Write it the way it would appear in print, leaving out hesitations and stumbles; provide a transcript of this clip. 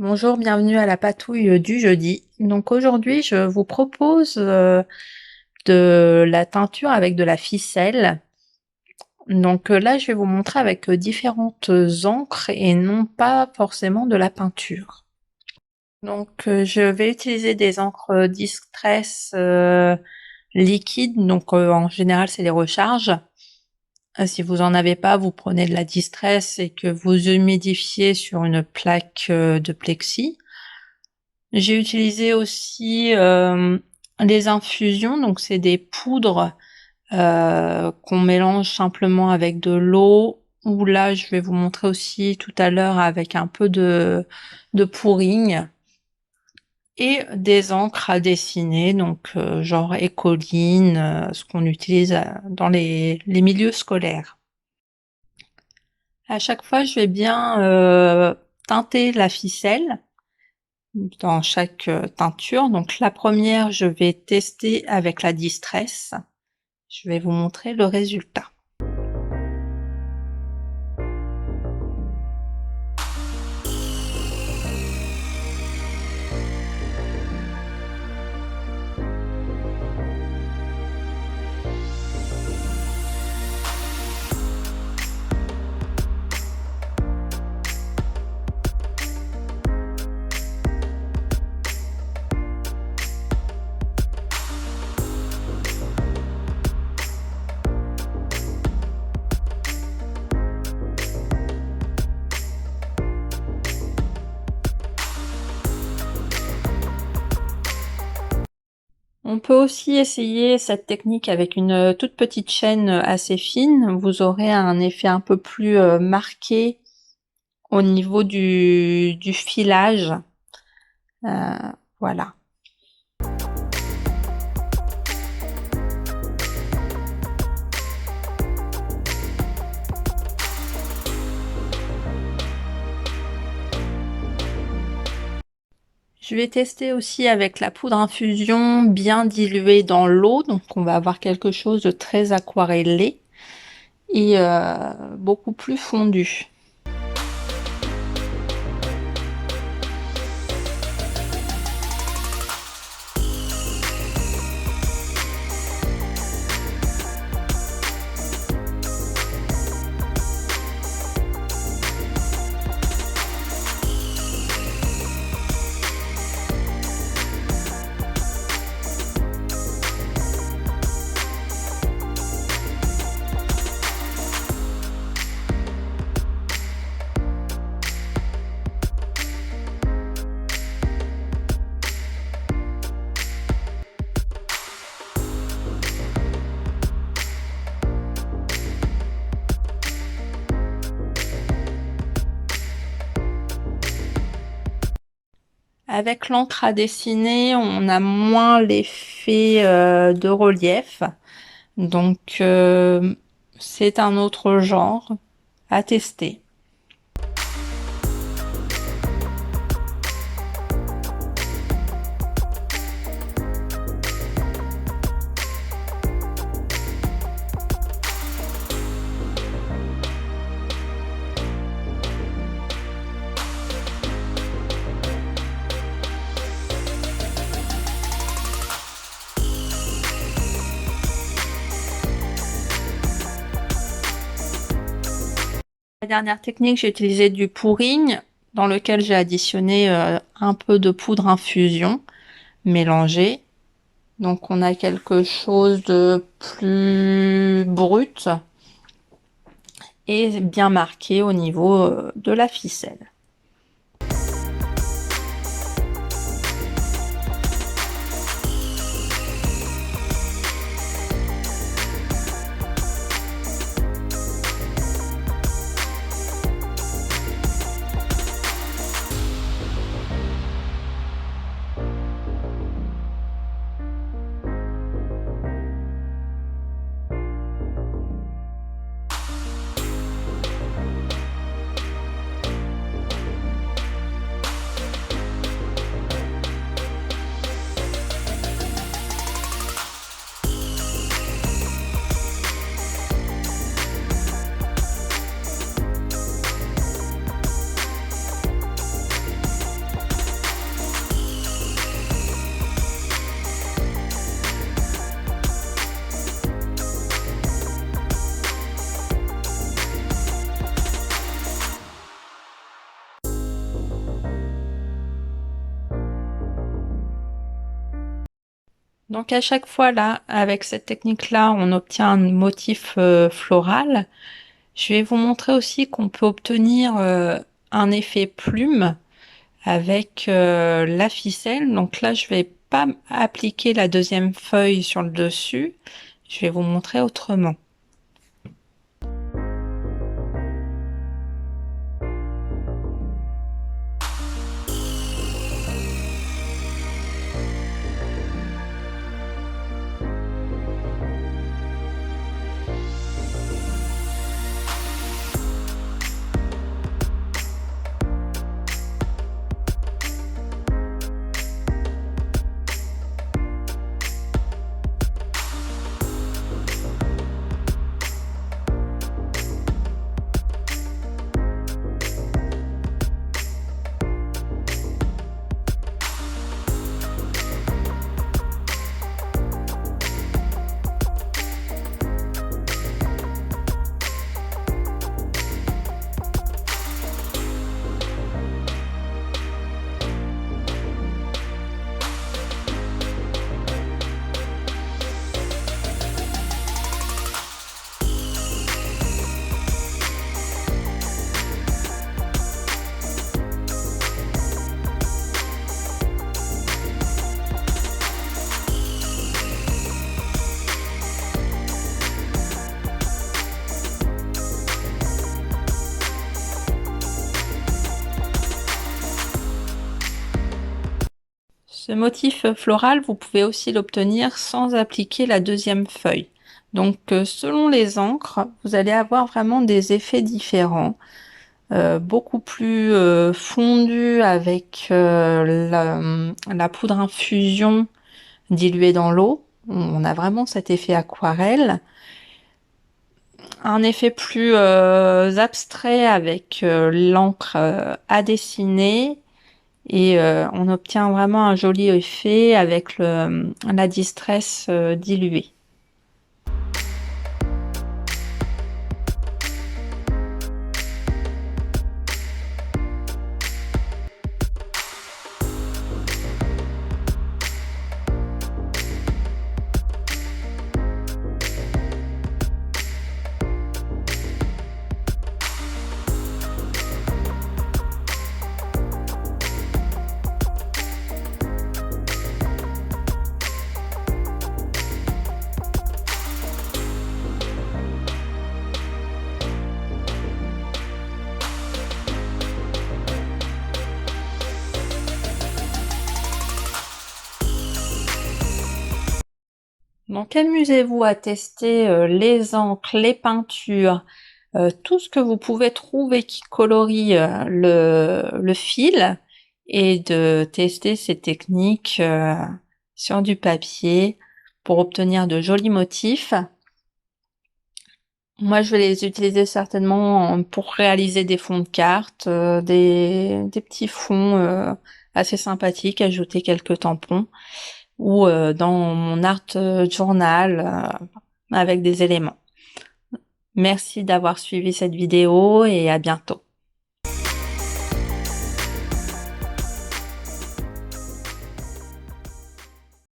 Bonjour, bienvenue à la patouille du jeudi. Donc aujourd'hui, je vous propose de la teinture avec de la ficelle. Donc là, je vais vous montrer avec différentes encres et non pas forcément de la peinture. Donc je vais utiliser des encres Distress liquides, donc en général c'est les recharges. Si vous en avez pas, vous prenez de la Distress et que vous humidifiez sur une plaque de plexi. J'ai utilisé aussi les infusions, donc c'est des poudres qu'on mélange simplement avec de l'eau, ou là je vais vous montrer aussi tout à l'heure avec un peu de pouring, et des encres à dessiner, donc genre écoline, ce qu'on utilise dans les milieux scolaires. À chaque fois, je vais bien teinter la ficelle dans chaque teinture. Donc la première, je vais tester avec la Distress. Je vais vous montrer le résultat. On peut aussi essayer cette technique avec une toute petite chaîne assez fine. Vous aurez un effet un peu plus marqué au niveau du filage. Voilà. Je vais tester aussi avec la poudre infusion bien diluée dans l'eau, donc on va avoir quelque chose de très aquarellé et beaucoup plus fondu. Avec l'encre à dessiner, on a moins l'effet de relief, donc c'est un autre genre à tester. La dernière technique, j'ai utilisé du pouring dans lequel j'ai additionné un peu de poudre infusion mélangée. Donc on a quelque chose de plus brut et bien marqué au niveau de la ficelle. Donc à chaque fois là, avec cette technique-là, on obtient un motif floral. Je vais vous montrer aussi qu'on peut obtenir un effet plume avec la ficelle. Donc là, je vais pas appliquer la deuxième feuille sur le dessus. Je vais vous montrer autrement. Ce motif floral, vous pouvez aussi l'obtenir sans appliquer la deuxième feuille. Donc, selon les encres, vous allez avoir vraiment des effets différents, beaucoup plus fondus avec la poudre infusion diluée dans l'eau. On a vraiment cet effet aquarelle. Un effet plus abstrait avec l'encre à dessiner. Et on obtient vraiment un joli effet avec la distress diluée. Donc amusez-vous à tester les encres, les peintures, tout ce que vous pouvez trouver qui colorie le fil et de tester ces techniques sur du papier pour obtenir de jolis motifs. Moi, je vais les utiliser certainement pour réaliser des fonds de cartes, des petits fonds assez sympathiques, ajouter quelques tampons ou dans mon art journal avec des éléments. Merci d'avoir suivi cette vidéo et à bientôt.